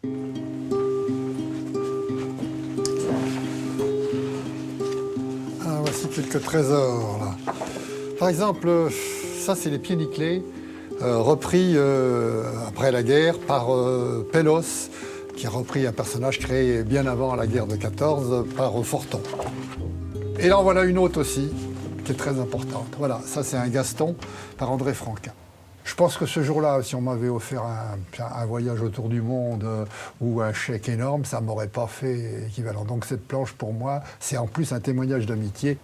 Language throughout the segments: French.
Ah, voici quelques trésors, là. Par exemple, ça, c'est les pieds nickelés, repris après la guerre par Pélos, qui a repris un personnage créé bien avant la guerre de 14 par Forton. Et là, voilà une autre aussi, qui est très importante. Voilà, ça, c'est un Gaston par André Franquin. Je pense que ce jour-là, si on m'avait offert un voyage autour du monde ou un chèque énorme, ça ne m'aurait pas fait équivalent. Donc cette planche, pour moi, c'est en plus un témoignage d'amitié.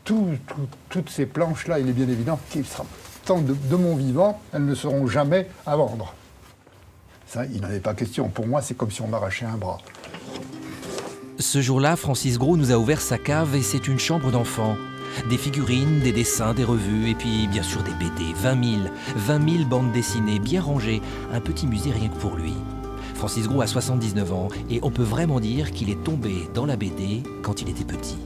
Toutes ces planches-là, il est bien évident qu'il sera tant de mon vivant, elles ne seront jamais à vendre. Ça, il n'en est pas question. Pour moi, c'est comme si on m'arrachait un bras. Ce jour-là, Francis Gros nous a ouvert sa cave et c'est une chambre d'enfant. Des figurines, des dessins, des revues et puis bien sûr des BD. 20 000 bandes dessinées bien rangées. Un petit musée rien que pour lui. Francis Gros a 79 ans et on peut vraiment dire qu'il est tombé dans la BD quand il était petit.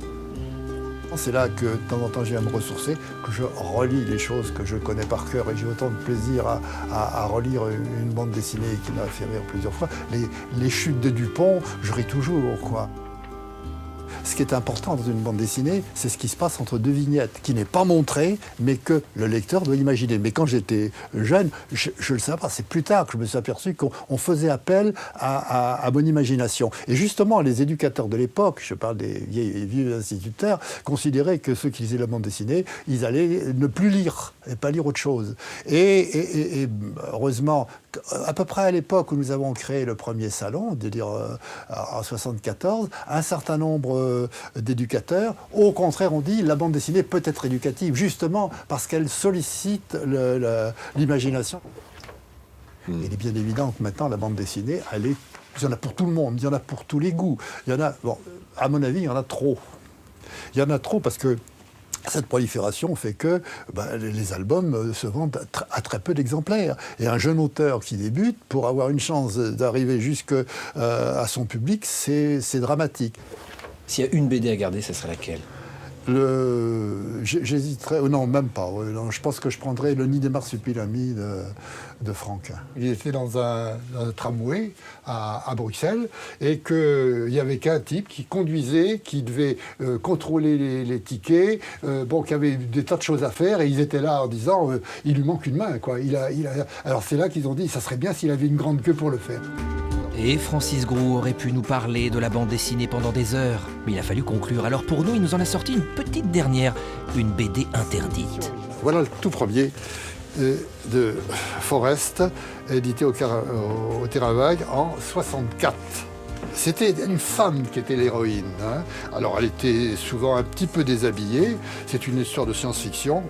C'est là que de temps en temps j'ai à me ressourcer, que je relis les choses que je connais par cœur et j'ai autant de plaisir à relire une bande dessinée qui m'a fait rire plusieurs fois. Les chutes de Dupont, je ris toujours, quoi. Ce qui est important dans une bande dessinée, c'est ce qui se passe entre deux vignettes, qui n'est pas montré, mais que le lecteur doit imaginer. Mais quand j'étais jeune, je ne le savais pas. C'est plus tard que je me suis aperçu qu'on faisait appel à mon imagination. Et justement, les éducateurs de l'époque, je parle des vieux instituteurs, considéraient que ceux qui lisaient la bande dessinée, ils allaient ne plus lire, et pas lire autre chose. Et heureusement, à peu près à l'époque où nous avons créé le premier salon, c'est-à-dire en 1974, un certain nombre d'éducateurs, au contraire, ont dit la bande dessinée peut être éducative, justement parce qu'elle sollicite l'imagination. Il est bien évident que maintenant, la bande dessinée, il y en a pour tout le monde, il y en a pour tous les goûts. Il y en a, bon, à mon avis, il y en a trop. Il y en a trop parce que cette prolifération fait que les albums se vendent à très peu d'exemplaires. Et un jeune auteur qui débute, pour avoir une chance d'arriver jusqu'à son public, c'est dramatique. S'il y a une BD à garder, ce serait laquelle ? J'hésiterais, non, même pas. Non, je pense que je prendrais Le Nid des Marsupilamis de Franquin. Il était dans un tramway à Bruxelles et qu'il n'y avait qu'un type qui conduisait, qui devait contrôler les tickets, qui avait des tas de choses à faire et ils étaient là en disant il lui manque une main, quoi. Alors c'est là qu'ils ont dit ça serait bien s'il avait une grande queue pour le faire. Et Francis Gros aurait pu nous parler de la bande dessinée pendant des heures. Mais il a fallu conclure. Alors pour nous, il nous en a sorti une petite dernière. Une BD interdite. Voilà le tout premier de Forest, édité au Terrain-Vague en 64. C'était une femme qui était l'héroïne. Hein. Alors elle était souvent un petit peu déshabillée. C'est une histoire de science-fiction.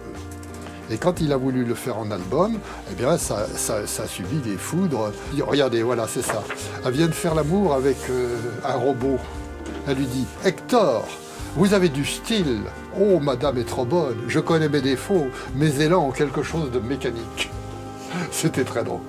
Et quand il a voulu le faire en album, eh bien, ça a subi des foudres. Il dit, regardez, voilà, c'est ça. Elle vient de faire l'amour avec un robot. Elle lui dit, Hector, vous avez du style. Oh, madame est trop bonne. Je connais mes défauts. Mes élans ont quelque chose de mécanique. C'était très drôle.